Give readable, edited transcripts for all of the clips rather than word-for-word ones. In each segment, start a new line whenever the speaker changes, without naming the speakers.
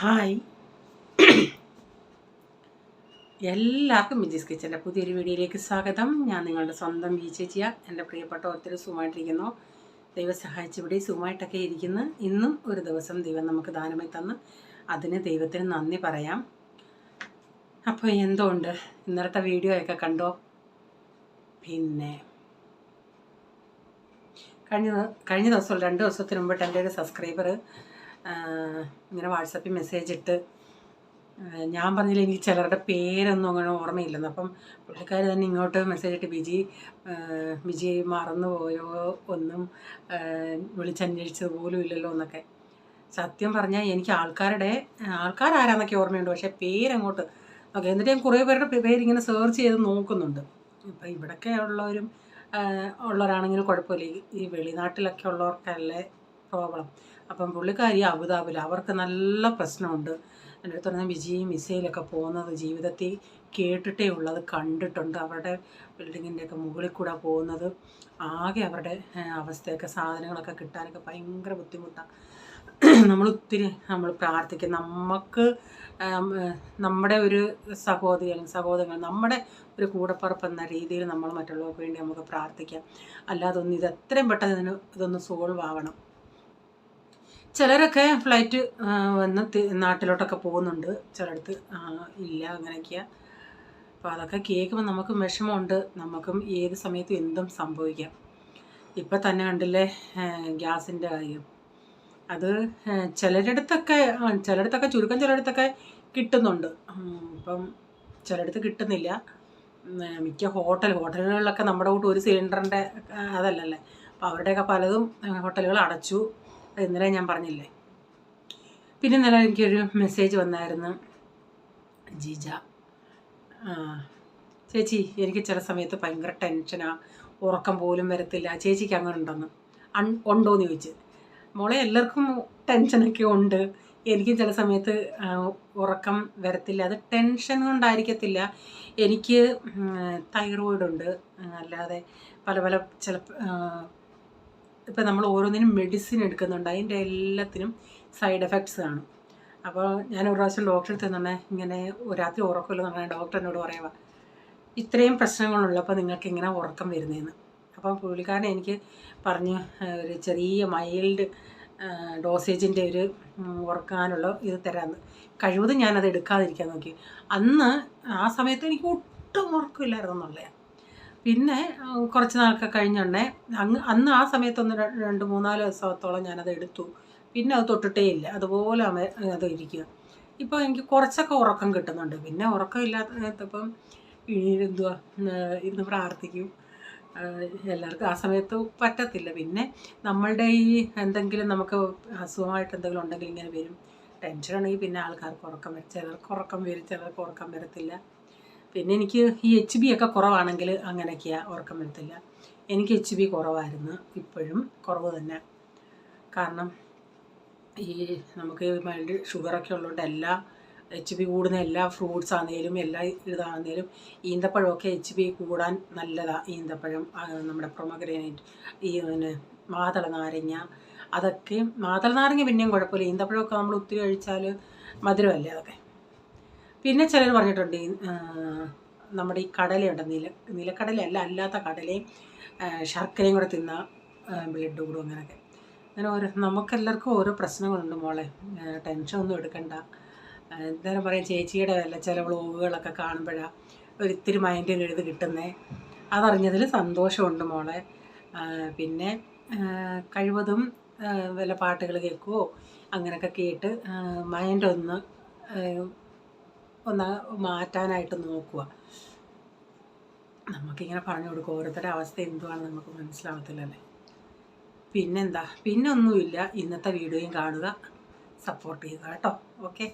Hi, എല്ലാവർക്കും മിജീസ് കിച്ചൻ്റെ പുതിയൊരു വീഡിയോയിലേക്ക് സ്വാഗതം. ഞാൻ നിങ്ങളുടെ സ്വന്തം വി ചേച്ചിയ. എൻ്റെ പ്രിയപ്പെട്ട ഒത്തിരി സുഖമായിട്ടിരിക്കുന്നു. ദൈവം സഹായിച്ച് ഇവിടെ സുഖമായിട്ടൊക്കെ ഇരിക്കുന്നു. ഇന്നും ഒരു ദിവസം ദൈവം നമുക്ക് ദാനമായി തന്ന് അതിന് ദൈവത്തിന് നന്ദി പറയാം. അപ്പോൾ എന്തുകൊണ്ട് ഇന്നലത്തെ വീഡിയോ ഒക്കെ കണ്ടോ? പിന്നെ കഴിഞ്ഞ ദിവസം 2 ദിവസത്തിന് മുമ്പിട്ട് എൻ്റെ ഒരു സബ്സ്ക്രൈബർ ഇങ്ങനെ വാട്സാപ്പിൽ മെസ്സേജ് ഇട്ട് ഞാൻ പറഞ്ഞില്ല, എനിക്ക് ചിലരുടെ പേരൊന്നും അങ്ങനെ ഓർമ്മയില്ലെന്ന്. അപ്പം പുള്ളിക്കാർ തന്നെ ഇങ്ങോട്ട് മെസ്സേജ് ഇട്ട് ബിജി മറന്നുപോയോ, ഒന്നും വിളിച്ചന്വേഷിച്ചത് പോലും ഇല്ലല്ലോ എന്നൊക്കെ. സത്യം പറഞ്ഞാൽ എനിക്ക് ആൾക്കാരാരാന്നൊക്കെ ഓർമ്മയുണ്ട്, പക്ഷേ പേരങ്ങോട്ട് ഓക്കെ. എന്നിട്ട് ഞാൻ കുറേ പേരുടെ പേരിങ്ങനെ സെർച്ച് ചെയ്ത് നോക്കുന്നുണ്ട്. ഇപ്പം ഇവിടെയൊക്കെ ഉള്ളവരാണെങ്കിലും കുഴപ്പമില്ല, ഈ വെളിനാട്ടിലൊക്കെ ഉള്ളവർക്കല്ലേ പ്രോബ്ലം. അപ്പം പുള്ളിക്കാരി അബുദാബിയിൽ, അവർക്ക് നല്ല പ്രശ്നമുണ്ട്. എൻ്റെ അടുത്ത് പറഞ്ഞാൽ വിജയും മിസൈലൊക്കെ പോകുന്നത് ജീവിതത്തിൽ കേട്ടിട്ടേ ഉള്ളത്, കണ്ടിട്ടുണ്ട്. അവരുടെ ബിൽഡിങ്ങിൻ്റെയൊക്കെ മുകളിൽ കൂടെ പോകുന്നത് ആകെ അവരുടെ അവസ്ഥയൊക്കെ, സാധനങ്ങളൊക്കെ കിട്ടാനൊക്കെ ഭയങ്കര ബുദ്ധിമുട്ടാണ്. നമ്മൾ പ്രാർത്ഥിക്കും, നമുക്ക് നമ്മുടെ ഒരു സഹോദരങ്ങൾ, നമ്മുടെ ഒരു കൂടപ്പുറപ്പ് എന്ന രീതിയിൽ നമ്മൾ മറ്റുള്ളവർക്ക് വേണ്ടി നമുക്ക് പ്രാർത്ഥിക്കാം. അല്ലാതെ ഇത് എത്രയും പെട്ടെന്ന് ഇതൊന്ന് സോൾവ് ആവണം. ചിലരൊക്കെ ഫ്ലൈറ്റ് വന്ന് നാട്ടിലോട്ടൊക്കെ പോകുന്നുണ്ട്, ചിലടത്ത് ഇല്ല, അങ്ങനെയൊക്കെയാണ്. അപ്പോൾ അതൊക്കെ കേൾക്കുമ്പോൾ നമുക്കും വിഷമമുണ്ട്. നമുക്കും ഏത് സമയത്തും എന്തും സംഭവിക്കാം. ഇപ്പം തന്നെ കണ്ടില്ലേ ഗ്യാസിൻ്റെ കാര്യം. അത് ചിലരിടത്തൊക്കെ ചുരുക്കം ചിലയിടത്തൊക്കെ കിട്ടുന്നുണ്ട്. ഇപ്പം ചിലയിടത്ത് കിട്ടുന്നില്ല. മിക്ക ഹോട്ടലുകളിലൊക്കെ നമ്മുടെ കൂട്ട് ഒരു സിലിണ്ടറിൻ്റെ അതല്ലല്ലേ. അപ്പോൾ അവരുടെയൊക്കെ പലതും ഹോട്ടലുകൾ അടച്ചു. ഇന്നലെ ഞാൻ പറഞ്ഞില്ലേ. പിന്നെ ഇന്നലെ എനിക്കൊരു മെസ്സേജ് വന്നായിരുന്നു, ജീജ ചേച്ചി, എനിക്ക് ചില സമയത്ത് ഭയങ്കര ടെൻഷനാണ്, ഉറക്കം പോലും വരത്തില്ല. ചേച്ചിക്ക് അങ്ങനെ ഉണ്ടോയെന്ന് ചോദിച്ച്. മോളെ, എല്ലാവർക്കും ടെൻഷനൊക്കെ ഉണ്ട്. എനിക്കും ചില സമയത്ത് ഉറക്കം വരത്തില്ല. അത് ടെൻഷൻ കൊണ്ടായിരിക്കത്തില്ല. എനിക്ക് തൈറോയിഡ് ഉണ്ട്. അല്ലാതെ പല ചില ഇപ്പം നമ്മൾ ഓരോന്നിനും മെഡിസിൻ എടുക്കുന്നുണ്ട്, അതിൻ്റെ എല്ലാത്തിനും സൈഡ് എഫക്ട്സ് കാണും. അപ്പോൾ ഞാൻ ഒരു പ്രാവശ്യം ഡോക്ടറെ തന്നെ ഇങ്ങനെ രാത്രി ഉറക്കമില്ലെന്ന് പറഞ്ഞാൽ ഡോക്ടർ എന്നോട് പറയുക, ഇത്രയും പ്രശ്നങ്ങളുള്ളപ്പോൾ നിങ്ങൾക്ക് ഇങ്ങനെ ഉറക്കം വരുന്നതെന്ന്. അപ്പം പുള്ളിക്കാരനെ എനിക്ക് പറഞ്ഞ് ഒരു ചെറിയ മൈൽഡ് ഡോസേജിൻ്റെ ഒരു ഉറക്കാനുള്ള ഇത് തരാമെന്ന്. കഴിവതും ഞാനത് എടുക്കാതിരിക്കാൻ നോക്കി. ആ സമയത്ത് എനിക്ക് ഒട്ടും ഉറക്കമില്ലായിരുന്നു എന്നുള്ളതാണ്. പിന്നെ കുറച്ച് നാളൊക്കെ കഴിഞ്ഞുടനെ അന്ന് ആ സമയത്തൊന്ന് 2-3-4 ദിവസത്തോളം ഞാനത് എടുത്തു. പിന്നെ അത് തൊട്ടിട്ടേ ഇല്ല, അതുപോലെ അത് ഇരിക്കുക. ഇപ്പോൾ എനിക്ക് കുറച്ചൊക്കെ ഉറക്കം കിട്ടുന്നുണ്ട്. പിന്നെ ഉറക്കം ഇല്ലാത്തപ്പം ഇരുന്ന് പ്രാർത്ഥിക്കും. എല്ലാവർക്കും ആ സമയത്ത് പറ്റത്തില്ല. പിന്നെ നമ്മളുടെ ഈ എന്തെങ്കിലും നമുക്ക് അസുഖമായിട്ട് എന്തെങ്കിലും ഉണ്ടെങ്കിൽ ഇങ്ങനെ വരും. ടെൻഷൻ ഉണ്ടെങ്കിൽ പിന്നെ ആൾക്കാർക്ക് ഉറക്കം വരും. ചിലർക്ക് ഉറക്കം വരും, ചിലർക്ക് ഉറക്കം വരത്തില്ല. പിന്നെ എനിക്ക് ഈ HB ഒക്കെ കുറവാണെങ്കിൽ അങ്ങനെയൊക്കെയാണ്, ഉറക്കം വരത്തില്ല. എനിക്ക് HB കുറവായിരുന്നു, ഇപ്പോഴും കുറവ് തന്നെ. കാരണം ഈ നമുക്ക് മൈൽഡ് ഷുഗറൊക്കെ ഉള്ളതുകൊണ്ട് HB കൂടുന്ന എല്ലാ ഫ്രൂട്ട്സ് ആണെങ്കിലും എല്ലാ ഇതാണെങ്കിലും ഈന്തപ്പഴമൊക്കെ HB കൂടാൻ നല്ലതാണ്. ഈന്തപ്പഴം, നമ്മുടെ പ്രൊമഗ്രനേറ്റ്, മാതള നാരങ്ങ, അതൊക്കെ. മാതള നാരങ്ങ പിന്നെയും കുഴപ്പമില്ല, ഈന്തപ്പഴമൊക്കെ നമ്മൾ ഒത്തിരി കഴിച്ചാൽ മധുരമല്ലേ അതൊക്കെ. പിന്നെ ചിലർ പറഞ്ഞിട്ടുണ്ട് നമ്മുടെ ഈ കടലയുണ്ട്, നിലക്കടലയല്ല, അല്ലാത്ത കടലയും ശർക്കരയും കൂടെ തിന്നാൽ ബ്ലഡ് കൂടും. അങ്ങനെയൊക്കെ നമുക്കെല്ലാവർക്കും ഓരോ പ്രശ്നങ്ങളുണ്ട് മോളെ. ടെൻഷൻ ഒന്നും എടുക്കണ്ട. എന്തായാലും പറയാം, ചേച്ചിയുടെ ചില വ്ളോഗുകളൊക്കെ കാണുമ്പോഴാണ് ഒരിത്തിരി മൈൻഡിൽ എഴുതി കിട്ടുന്നേ. അതറിഞ്ഞതിൽ സന്തോഷമുണ്ട് മോളെ. പിന്നെ കഴിവതും വല്ല പാട്ടുകൾ കേൾക്കുമോ അങ്ങനെയൊക്കെ കേട്ട് മൈൻഡ് ഒന്ന് മാറ്റാനായിട്ട് നോക്കുക. നമുക്കിങ്ങനെ പറഞ്ഞു കൊടുക്കുക, ഓരോരുത്തരുടെ അവസ്ഥ എന്തുവാണെന്ന് നമുക്ക് മനസ്സിലാവത്തില്ലല്ലേ. പിന്നെന്താ, പിന്നെ ഒന്നുമില്ല. ഇന്നത്തെ വീഡിയോയും കാണുക, സപ്പോർട്ട് ചെയ്യുക കേട്ടോ. ഓക്കെ.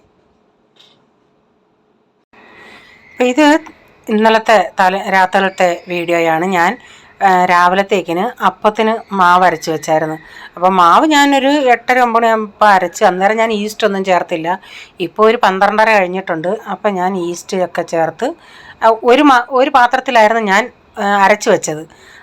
ഇത് ഇന്നലത്തെ രാത്രിയിലത്തെ വീഡിയോയാണ്. ഞാൻ രാവിലത്തേക്കിന് അപ്പത്തിന് മാവ് അരച്ച് വെച്ചായിരുന്നു. അപ്പോൾ മാവ് ഞാനൊരു 8:30-9 മണിയാകുമ്പോൾ അരച്ച്. അന്നേരം ഞാൻ ഈസ്റ്റ് ഒന്നും ചേർത്തില്ല. ഇപ്പോൾ ഒരു 12:30 കഴിഞ്ഞിട്ടുണ്ട്. അപ്പം ഞാൻ ഈസ്റ്റ് ഒക്കെ ചേർത്ത് ഒരു പാത്രത്തിലായിരുന്നു ഞാൻ അരച്ച് വെച്ചത്.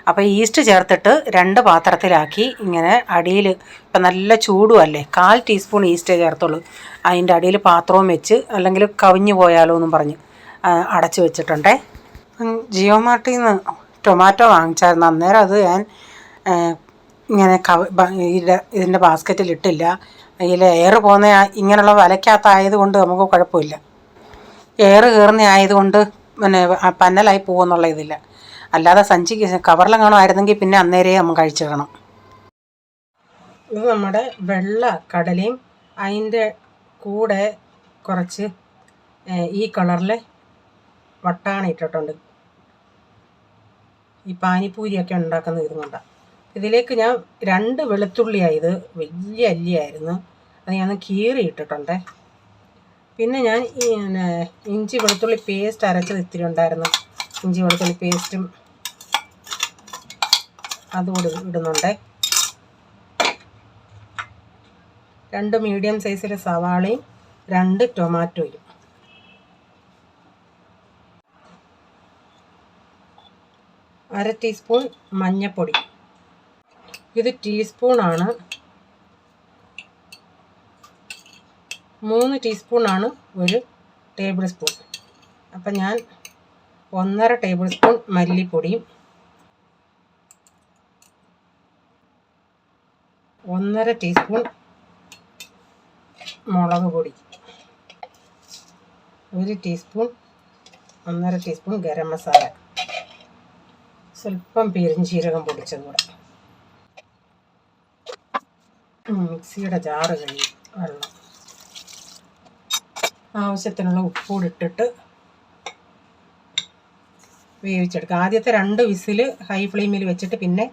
അപ്പോൾ ഈസ്റ്റ് ചേർത്തിട്ട് 2 പാത്രത്തിലാക്കി ഇങ്ങനെ അടിയിൽ ഇപ്പം നല്ല ചൂടും അല്ലേ, 1/4 ടീസ്പൂൺ ഈസ്റ്റേ ചേർത്തുള്ളൂ. അതിൻ്റെ അടിയിൽ പാത്രവും വെച്ച്, അല്ലെങ്കിൽ കവിഞ്ഞു പോയാലോ എന്നും പറഞ്ഞ് അടച്ച് വെച്ചിട്ടുണ്ടേ. ജിയോ മാർട്ടിൽ നിന്ന് ടൊമാറ്റോ വാങ്ങിച്ചായിരുന്നു. അന്നേരം അത് ഞാൻ ഇങ്ങനെ ഇതിൻ്റെ ബാസ്ക്കറ്റിലിട്ടില്ല. അതിൽ എയർ പോകുന്ന ഇങ്ങനെയുള്ള വലയ്ക്കകത്തായതുകൊണ്ട് നമുക്ക് കുഴപ്പമില്ല. എയർ കയറുന്ന ആയതുകൊണ്ട് പിന്നെ പന്നലായി പോകുമെന്നുള്ള ഇതില്ല. അല്ലാതെ സഞ്ചിക്ക് കവറിലെങ്ങാനും ആയിരുന്നെങ്കിൽ പിന്നെ അന്നേരേ നമ്മൾ കഴിച്ചിടണം. ഇത് നമ്മുടെ വെള്ള കടലയും അതിൻ്റെ കൂടെ കുറച്ച് ഈ കളറിലെ വട്ടാണി ഇട്ടിട്ടുണ്ട്. ഈ പാനിപ്പൂരിയൊക്കെ ഉണ്ടാക്കുന്ന ഇതുകൊണ്ടാണ്. ഇതിലേക്ക് ഞാൻ 2 വെളുത്തുള്ളിയായത് വലിയ അല്ലിയായിരുന്നു, അത് ഞാൻ കീറി ഇട്ടിട്ടുണ്ട്. പിന്നെ ഞാൻ ഇഞ്ചി വെളുത്തുള്ളി പേസ്റ്റ് അരച്ചത് ഇത്തിരി ഉണ്ടായിരുന്നു. ഇഞ്ചി വെളുത്തുള്ളി പേസ്റ്റും അതുകൂടി ഇടുന്നുണ്ട്. 2 മീഡിയം സൈസിലെ സവാളയും 2 ടൊമാറ്റോയും. അര ടീസ്പൂൺ മഞ്ഞൾപ്പൊടി. ഇത് ടീസ്പൂണാണ്. 3 ടീസ്പൂണാണ് 1 ടേബിൾ സ്പൂൺ. അപ്പം ഞാൻ 1.5 ടേബിൾ സ്പൂൺ മല്ലിപ്പൊടിയും 1.5 ടീസ്പൂൺ മുളക് പൊടി, 1 ടീസ്പൂൺ 1.5 ടീസ്പൂൺ ഗരം മസാല, സ്വല്പം പെരുംജീരകം പൊടിച്ചത് കൂടെ, മിക്സിയുടെ ജാറ് കഴുകി വെള്ളം, ആവശ്യത്തിനുള്ള ഉപ്പൂടി ഇട്ടിട്ട് വേവിച്ചെടുക്കുക. ആദ്യത്തെ 2 വിസിൽ ഹൈ ഫ്ലെയിമിൽ വെച്ചിട്ട് പിന്നെ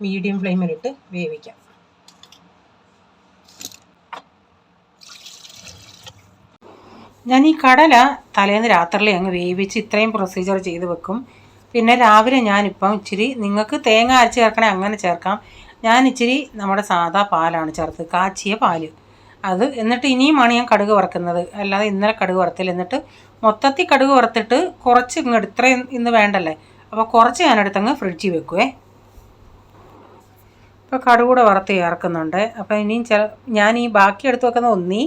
മീഡിയം ഫ്ലെയിമിലിട്ട് വേവിക്കാം. ഞാൻ ഈ കടല തലേന്ന് രാത്രിയിൽ അങ്ങ് വേവിച്ച് ഇത്രയും പ്രൊസീജിയർ ചെയ്ത് വെക്കും. പിന്നെ രാവിലെ ഞാനിപ്പം ഇച്ചിരി, നിങ്ങൾക്ക് തേങ്ങ അരച്ച് ചേർക്കണേ അങ്ങനെ ചേർക്കാം. ഞാൻ ഇച്ചിരി നമ്മുടെ സാദാ പാലാണ് ചേർത്ത്, കാച്ചിയ പാല് അത്. എന്നിട്ട് ഇനിയുമാണ് ഞാൻ കടുക് വറുക്കുന്നത്, അല്ലാതെ ഇന്നലെ കടുക് വറുത്തില്ല. എന്നിട്ട് മൊത്തത്തിൽ കടുക് വറുത്തിട്ട് കുറച്ച് ഇങ്ങോട്ട്, ഇത്രയും ഇന്ന് വേണ്ടല്ലേ, അപ്പോൾ കുറച്ച് ഞാനെടുത്തങ്ങ് ഫ്രിഡ്ജിൽ വെക്കുവേ. ഇപ്പോൾ കടുക് കൂടെ വറുത്ത് ചേർക്കുന്നുണ്ട്. അപ്പോൾ ഇനിയും ഞാൻ ഈ ബാക്കി എടുത്ത് വെക്കുന്ന ഒന്നീ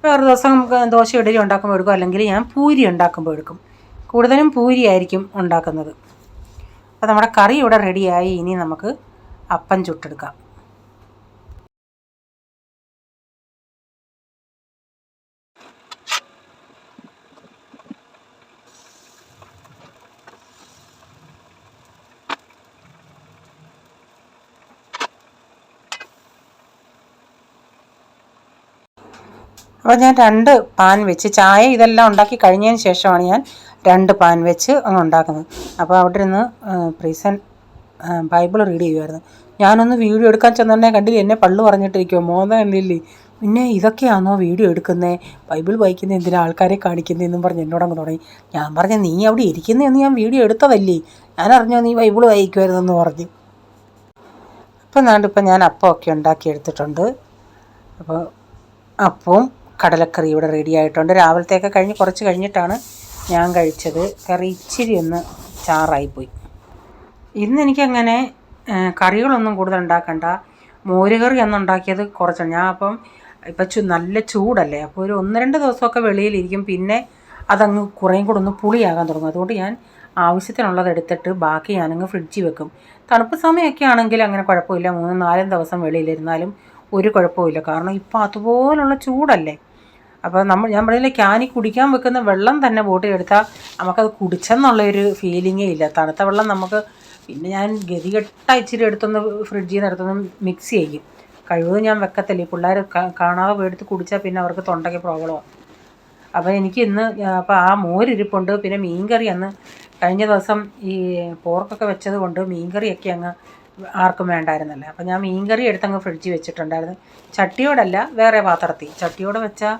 വേറെ ദിവസം ദോശ ഇഡലി ഉണ്ടാക്കുമ്പോൾ എടുക്കും, അല്ലെങ്കിൽ ഞാൻ പൂരി ഉണ്ടാക്കുമ്പോൾ എടുക്കും. കൂടുതലും പൂരി ആയിരിക്കും ഉണ്ടാക്കുന്നത്. അപ്പോൾ നമ്മുടെ കറി ഇവിടെ റെഡിയായി. ഇനി നമുക്ക് അപ്പം ചുട്ടെടുക്കാം. അപ്പോൾ ഞാൻ 2 പാൻ വെച്ച്, ചായ ഇതെല്ലാം ഉണ്ടാക്കി കഴിഞ്ഞതിന് ശേഷമാണ് ഞാൻ 2 പാൻ വെച്ച് അങ്ങ് ഉണ്ടാക്കുന്നത്. അപ്പോൾ അവിടെ ഇരുന്ന് പ്രീസൻ ബൈബിൾ റീഡ് ചെയ്യുമായിരുന്നു. ഞാനൊന്ന് വീഡിയോ എടുക്കാൻ ചെന്നുണ്ടെങ്കിൽ കണ്ടില്ല, എന്നെ പള്ളു പറഞ്ഞിട്ടിരിക്കുമോ, മോനെ കണ്ടില്ലേ, പിന്നെ ഇതൊക്കെയാണോ വീഡിയോ എടുക്കുന്നത്, ബൈബിൾ വായിക്കുന്നത് എന്തിനാ ആൾക്കാരെ കാണിക്കുന്നതെന്നും പറഞ്ഞ് എന്നോടങ്ങ് തുടങ്ങി. ഞാൻ പറഞ്ഞു, നീ അവിടെ ഇരിക്കുന്നതെന്ന് ഞാൻ വീഡിയോ എടുത്തതല്ലേ, ഞാൻ അറിഞ്ഞോ നീ ബൈബിൾ വായിക്കുമായിരുന്നെന്ന് പറഞ്ഞു. ഇപ്പം ഞാൻ അപ്പമൊക്കെ ഉണ്ടാക്കി എടുത്തിട്ടുണ്ട്. അപ്പോൾ അപ്പവും കടലക്കറി ഇവിടെ റെഡി ആയിട്ടുണ്ട്. രാവിലത്തേക്ക് കഴിഞ്ഞ് കുറച്ച് കഴിഞ്ഞിട്ടാണ് ഞാൻ കഴിച്ചത്. കറി ഇച്ചിരി ഒന്ന് ചാറായിപ്പോയി. ഇന്ന് എനിക്കങ്ങനെ കറികളൊന്നും കൂടുതൽ ഉണ്ടാക്കണ്ട. മോരുകറി അന്നുണ്ടാക്കിയത് കുറച്ചാണ്. ഞാൻ അപ്പം ഇപ്പം നല്ല ചൂടല്ലേ, അപ്പോൾ ഒരു 1-2 ദിവസമൊക്കെ വെളിയിലിരിക്കും. പിന്നെ അതങ്ങ് കുറേയും കൂടെ ഒന്ന് പുളിയാകാൻ തുടങ്ങും. അതുകൊണ്ട് ഞാൻ ആവശ്യത്തിനുള്ളത് എടുത്തിട്ട് ബാക്കി ഞാനങ്ങ് ഫ്രിഡ്ജിൽ വെക്കും. തണുപ്പ് സമയമൊക്കെ ആണെങ്കിൽ അങ്ങനെ കുഴപ്പമില്ല, 3-4 ദിവസം വെളിയിലിരുന്നാലും ഒരു കുഴപ്പമില്ല. കാരണം ഇപ്പോൾ അതുപോലുള്ള ചൂടല്ലേ. അപ്പോൾ ഞാൻ പറഞ്ഞില്ലേ, ക്യാനിൽ കുടിക്കാൻ വെക്കുന്ന വെള്ളം തന്നെ ബോട്ടിലെടുത്താൽ നമുക്കത് കുടിച്ചെന്നുള്ളൊരു ഫീലിങ്ങേ ഇല്ല. തണുത്ത വെള്ളം നമുക്ക്, പിന്നെ ഞാൻ ഗതികെട്ട ഇച്ചിരി എടുത്തൊന്ന് ഫ്രിഡ്ജിൽ നിന്ന് എടുത്തൊന്ന് മിക്സ് ചെയ്യും. കഴിവതും ഞാൻ വെക്കത്തില്ല. ഈ പിള്ളേർ കാണാതെ പോയെടുത്ത് കുടിച്ചാൽ പിന്നെ അവർക്ക് തൊണ്ടയ്ക്ക് പ്രോബ്ലമാണ്. അപ്പോൾ എനിക്ക് ഇന്ന് അപ്പോൾ ആ മോരിരിപ്പുണ്ട്. പിന്നെ മീൻകറി അന്ന് കഴിഞ്ഞ ദിവസം ഈ പോർക്കൊക്കെ വെച്ചത് കൊണ്ട് മീൻകറിയൊക്കെ അങ്ങ് ആർക്കും വേണ്ടായിരുന്നല്ലേ. അപ്പോൾ ഞാൻ മീൻകറി എടുത്തങ്ങ് ഫ്രിഡ്ജിൽ വെച്ചിട്ടുണ്ടായിരുന്നു. ചട്ടിയോടല്ല, വേറെ പാത്രത്തിൽ. ചട്ടിയോടെ വെച്ചാൽ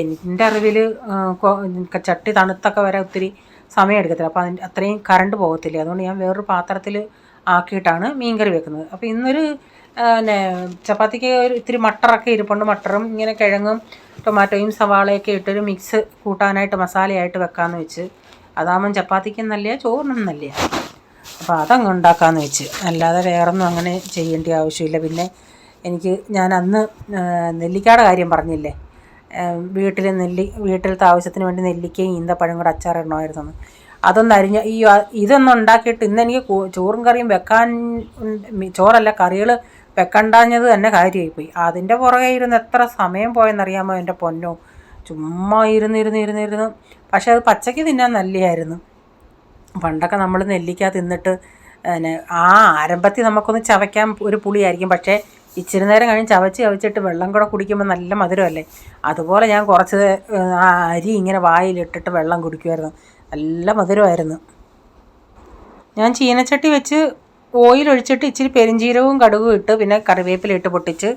എൻ്റെ അറിവിൽ ചട്ടി തണുത്തൊക്കെ വരെ ഒത്തിരി സമയം എടുക്കത്തില്ല. അപ്പോൾ അത്രയും കറണ്ട് പോകത്തില്ല. അതുകൊണ്ട് ഞാൻ വേറൊരു പാത്രത്തിൽ ആക്കിയിട്ടാണ് മീൻകറി വെക്കുന്നത്. അപ്പോൾ ഇന്നൊരു ചപ്പാത്തിക്ക് ഒരു ഇത്തിരി മട്ടറൊക്കെ ഇരിപ്പുണ്ട്. മട്ടറും ഇങ്ങനെ കിഴങ്ങും ടൊമാറ്റോയും സവാളയൊക്കെ ഇട്ടൊരു മിക്സ് കൂട്ടാനായിട്ട് മസാലയായിട്ട് വെക്കാമെന്ന് വെച്ച്. അതാകുമ്പം ചപ്പാത്തിക്കും നല്ല, ചോറിനും നല്ല. അപ്പോൾ അതങ്ങ് ഉണ്ടാക്കാമെന്ന് വെച്ച്. അല്ലാതെ വേറൊന്നും അങ്ങനെ ചെയ്യേണ്ട ആവശ്യമില്ല. പിന്നെ ഞാൻ അന്ന് നെല്ലിക്കയുടെ കാര്യം പറഞ്ഞില്ലേ, വീട്ടിലത്തെ ആവശ്യത്തിന് വേണ്ടി നെല്ലിക്കയും ഈന്തപ്പഴം കൂടെ അച്ചാറിടണമായിരുന്നു. അതൊന്ന് ഇതൊന്നും ഉണ്ടാക്കിയിട്ട് ഇന്നെനിക്ക് ചോറും കറിയും ചോറല്ല കറികൾ വെക്കണ്ടാഞ്ഞത് തന്നെ കാര്യമായിപ്പോയി. അതിൻ്റെ പുറകെ ഇരുന്ന് എത്ര സമയം പോയെന്നറിയാമോ എൻ്റെ പൊന്നോ. ചുമ്മാ ഇരുന്ന് പക്ഷേ അത് പച്ചയ്ക്ക് തിന്നാൻ നല്ലതായിരുന്നു. പണ്ടൊക്കെ നമ്മൾ നെല്ലിക്ക തിന്നിട്ട് ആരംഭത്തിൽ നമുക്കൊന്ന് ചവയ്ക്കാൻ ഒരു പുളിയായിരിക്കും. പക്ഷേ ഇച്ചിരി നേരം കഴിഞ്ഞ് ചവച്ചിട്ട് വെള്ളം കൂടെ കുടിക്കുമ്പോൾ നല്ല മധുരമല്ലേ. അതുപോലെ ഞാൻ കുറച്ച് അരി ഇങ്ങനെ വായിലിട്ടിട്ട് വെള്ളം കുടിക്കുമായിരുന്നു. നല്ല മധുരമായിരുന്നു. ഞാൻ ചീനച്ചട്ടി വെച്ച് ഓയിൽ ഒഴിച്ചിട്ട് ഇച്ചിരി പെരിഞ്ചീരകവും കടുകും ഇട്ട് പിന്നെ കറിവേപ്പില ഇട്ട് പൊട്ടിച്ച്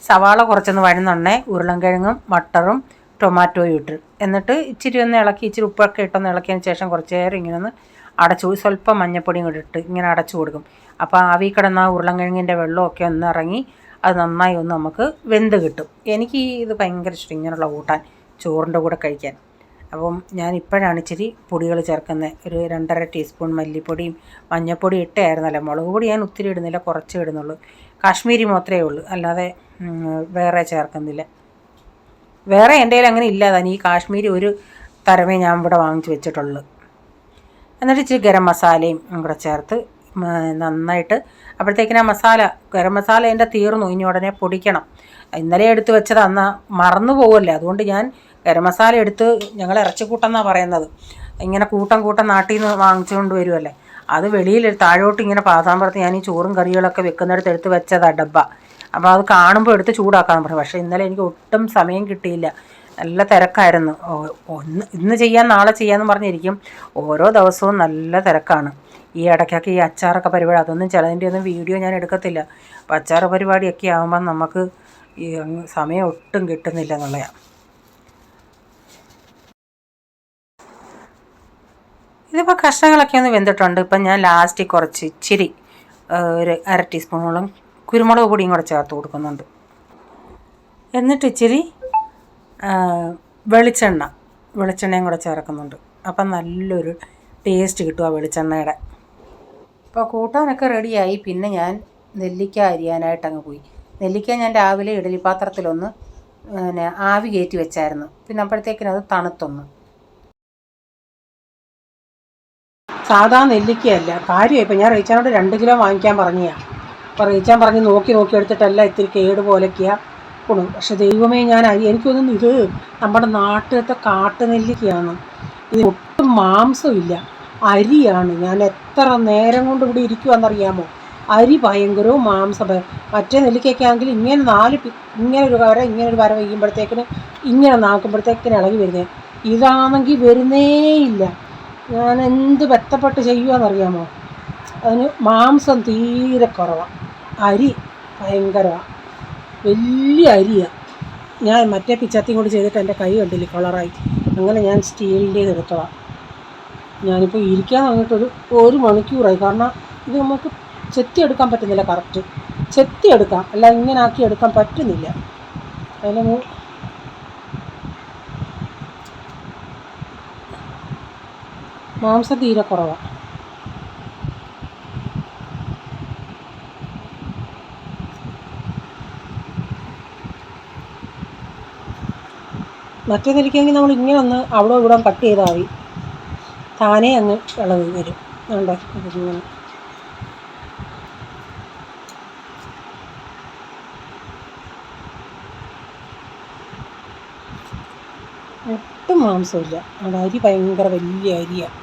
സവാള കുറച്ചൊന്ന് വഴന്നെണ്ണ ഉരുളൻകിഴങ്ങും മട്ടറും ടൊമാറ്റോയും ഇട്ട് എന്നിട്ട് ഇച്ചിരി ഒന്ന് ഇളക്കി ഇച്ചിരി ഉപ്പൊക്കെ ഇട്ടൊന്ന് ഇളക്കിയതിന് ശേഷം കുറച്ച് നേരം ഇങ്ങനെ ഒന്ന് സ്വല്പം മഞ്ഞപ്പൊടിയും കൂടി ഇട്ട് ഇങ്ങനെ അടച്ചു കൊടുക്കും. അപ്പോൾ ആവി കിടന്ന ഉരുളൻകിഴങ്ങിൻ്റെ വെള്ളമൊക്കെ ഒന്ന് ഇറങ്ങി അത് നന്നായി ഒന്ന് നമുക്ക് വെന്ത് കിട്ടും. എനിക്ക് ഇത് ഭയങ്കര ഇഷ്ടം ഇങ്ങനെയുള്ള കൂട്ടാൻ ചോറിൻ്റെ കൂടെ കഴിക്കാൻ. അപ്പം ഞാൻ ഇപ്പോഴാണ് ഇച്ചിരി പൊടികൾ ചേർക്കുന്നത്. ഒരു 2.5 ടീസ്പൂൺ മല്ലിപ്പൊടിയും മഞ്ഞൾപ്പൊടി ഇട്ടായിരുന്നല്ലോ. മുളക് പൊടി ഞാൻ ഒത്തിരി ഇടുന്നില്ല, കുറച്ചേ ഇടുന്നുള്ളൂ. കാശ്മീരി മാത്രമേ ഉള്ളൂ, അല്ലാതെ വേറെ ചേർക്കുന്നില്ല. വേറെ എൻ്റെ കയ്യിൽ അങ്ങനെ ഇല്ലാതാണ്. ഈ കാശ്മീരി ഒരു തരമേ ഞാൻ ഇവിടെ വാങ്ങിച്ച് വെച്ചിട്ടുള്ളൂ. എന്നിട്ട് ഇച്ചിരി ഗരം മസാലയും കൂടെ ചേർത്ത് നന്നായിട്ട് അപ്പോഴത്തേക്കിന് ഗരം മസാല എൻ്റെ തീർന്നു. ഇനി ഉടനെ പൊടിക്കണം. ഇന്നലെ എടുത്ത് വെച്ചത് അന്ന് മറന്നു പോകുമല്ലേ. അതുകൊണ്ട് ഞാൻ ഗരം മസാല എടുത്ത്, ഞങ്ങൾ ഇറച്ചിക്കൂട്ടെന്നാണ് പറയുന്നത്, ഇങ്ങനെ കൂട്ടം നാട്ടിൽ നിന്ന് വാങ്ങിച്ചുകൊണ്ട് വരുമല്ലേ, അത് വെളിയിൽ താഴോട്ട് ഇങ്ങനെ പാതാമ്പറത്ത് ഞാൻ ഈ ചോറും കറികളൊക്കെ വെക്കുന്നിടത്ത് എടുത്ത് വെച്ചതാണ് ഡബ്ബ. അപ്പോൾ അത് കാണുമ്പോൾ എടുത്ത് ചൂടാക്കാമെന്ന് പറഞ്ഞു. പക്ഷേ ഇന്നലെ എനിക്ക് ഒട്ടും സമയം കിട്ടിയില്ല, നല്ല തിരക്കായിരുന്നു. ഇന്ന് ചെയ്യാൻ നാളെ ചെയ്യാമെന്ന് പറഞ്ഞിരിക്കും. ഓരോ ദിവസവും നല്ല തിരക്കാണ്. ഈ ഇടയ്ക്കൊക്കെ ഈ അച്ചാറൊക്കെ പരിപാടി, അതൊന്നും ചിലതിൻ്റെ ഒന്നും വീഡിയോ ഞാൻ എടുക്കത്തില്ല. അപ്പോൾ അച്ചാറ് പരിപാടിയൊക്കെ ആകുമ്പം നമുക്ക് ഈ സമയം ഒട്ടും കിട്ടുന്നില്ല എന്നുള്ളതാണ്. ഇതിപ്പോൾ കഷ്ണങ്ങളൊക്കെ ഒന്ന് വെന്തിട്ടുണ്ട്. ഇപ്പം ഞാൻ ലാസ്റ്റ് കുറച്ച് ഇച്ചിരി ഒരു 1/2 ടീസ്പൂണോളം കുരുമുളക് പൊടിയും കൂടെ ചേർത്ത് കൊടുക്കുന്നുണ്ട്. എന്നിട്ട് ഇച്ചിരി വെളിച്ചെണ്ണയും കൂടെ ചേർക്കുന്നുണ്ട്. അപ്പം നല്ലൊരു ടേസ്റ്റ് കിട്ടും ആ വെളിച്ചെണ്ണയുടെ. അപ്പോൾ കൂട്ടാനൊക്കെ റെഡിയായി. പിന്നെ ഞാൻ നെല്ലിക്ക അരിയാനായിട്ട് അങ്ങ് പോയി. നെല്ലിക്ക ഞാൻ രാവിലെ ഇഡലിപ്പാത്രത്തിലൊന്ന് ആവി കയറ്റി വെച്ചായിരുന്നു. പിന്നെ അപ്പോഴത്തേക്കിനത് തണുത്തൊന്ന്. സാധാ നെല്ലിക്കയല്ല കാര്യമായി. ഇപ്പം ഞാൻ റീച്ചാനോട് 2 കിലോ വാങ്ങിക്കാൻ പറഞ്ഞതാണ്. അപ്പോൾ റീച്ചാൻ പറഞ്ഞ് നോക്കി എടുത്തിട്ടെല്ലാം ഇത്തിരി കേട് പോലെയൊക്കെയാണ് കൊടുക്കും. പക്ഷെ ദൈവമേ, എനിക്കൊന്നും ഇത് നമ്മുടെ നാട്ടിലത്തെ കാട്ടുനെല്ലിക്കയാണ്. ഇത് ഒട്ടും മാംസമില്ല, അരിയാണ്. ഞാൻ എത്ര നേരം കൊണ്ട് ഇവിടെ ഇരിക്കുവാണെന്നറിയാമോ. അരി ഭയങ്കരവും മാംസം. മറ്റേ നെല്ലിക്കയൊക്കെ ആണെങ്കിൽ ഇങ്ങനെ ഒരു വര വയ്യുമ്പോഴത്തേക്കിന് ഇങ്ങനെ നാക്കുമ്പോഴത്തേക്കിന് ഇളകി വരുന്നത്. ഇതാണെങ്കിൽ വരുന്നേ ഇല്ല. ഞാൻ എന്ത് ബന്ധപ്പെട്ട് ചെയ്യുവാണെന്നറിയാമോ. അതിന് മാംസം തീരെ കുറവാണ്, അരി ഭയങ്കരമാണ്, വലിയ അരിയാണ്. ഞാൻ മറ്റേ പിച്ചാത്തിയും കൂടി ചെയ്തിട്ട് എൻ്റെ കൈ കണ്ടില്ലേ കളറായി. അങ്ങനെ ഞാൻ സ്റ്റീലിൻ്റെ എടുത്തതാണ്. ഞാനിപ്പോൾ ഇരിക്കാൻ വന്നിട്ടൊരു 1 മണിക്കൂറായി. കാരണം ഇത് നമുക്ക് ചെത്തിയെടുക്കാൻ പറ്റുന്നില്ല. കറക്റ്റ് ചെത്തിയെടുക്കാം, അല്ല ഇങ്ങനെ ആക്കി എടുക്കാൻ പറ്റുന്നില്ല. അതിന് മാംസം തീരെ കുറവാണ്. മറ്റേ നെല്ലിക്കെങ്കിൽ നമ്മൾ ഇങ്ങനെ ഒന്ന് അവിടെ ഇവിടെ കട്ട് ചെയ്താൽ മതി, താനേ അങ്ങ് ഇളകി വരും. വേണ്ടേ ഇങ്ങനെ ഒട്ടും മാംസമില്ല. അവിടെ അരി ഭയങ്കര വലിയ അരിയാണ്.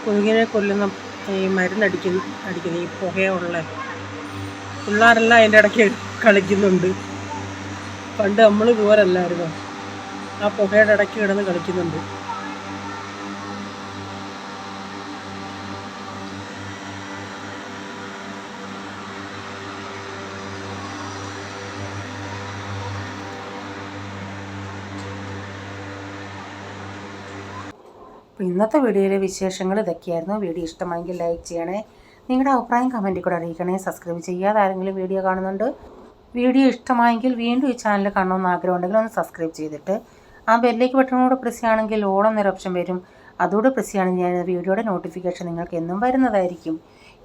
കൊതുകിനെ കൊല്ലുന്ന ഈ അടിക്കുന്ന ഈ പുകയുള്ള പിള്ളേരെല്ലാം അതിൻ്റെ ഇടയ്ക്ക് കളിക്കുന്നുണ്ട്. പണ്ട് നമ്മൾ ഇതുപോലല്ലായിരുന്നു, ആ പുകയുടെ ഇടയ്ക്ക് കിടന്ന് കളിക്കുന്നുണ്ട്. അപ്പോൾ ഇന്നത്തെ വീഡിയോയിലെ വിശേഷങ്ങൾ ഇതൊക്കെയായിരുന്നു. വീഡിയോ ഇഷ്ടമായെങ്കിൽ ലൈക്ക് ചെയ്യണേ, നിങ്ങളുടെ അഭിപ്രായം കമൻറ്റിൽ കൂടെ അറിയിക്കണേ. സബ്സ്ക്രൈബ് ചെയ്യാതെ ആരെങ്കിലും വീഡിയോ കാണുന്നുണ്ട്, വീഡിയോ ഇഷ്ടമായെങ്കിൽ വീണ്ടും ഈ ചാനൽ കാണണമെന്ന് ആഗ്രഹമുണ്ടെങ്കിൽ ഒന്ന് സബ്സ്ക്രൈബ് ചെയ്തിട്ട് ആ ബെല്ലേക്ക് ബട്ടൺ കൂടെ പ്രസ് ചെയ്യുകയാണെങ്കിൽ ഓളം എന്നൊരു ഓപ്ഷൻ വരും.
അതോടെ പ്രസ് ചെയ്യുകയാണെങ്കിൽ ഞാൻ വീഡിയോയുടെ നോട്ടിഫിക്കേഷൻ നിങ്ങൾക്ക് എന്നും വരുന്നതായിരിക്കും.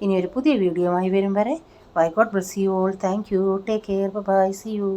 ഇനി ഒരു പുതിയ വീഡിയോയുമായി വരും വരെ bye God bless you all. Thank you. Take care. Bye. See U.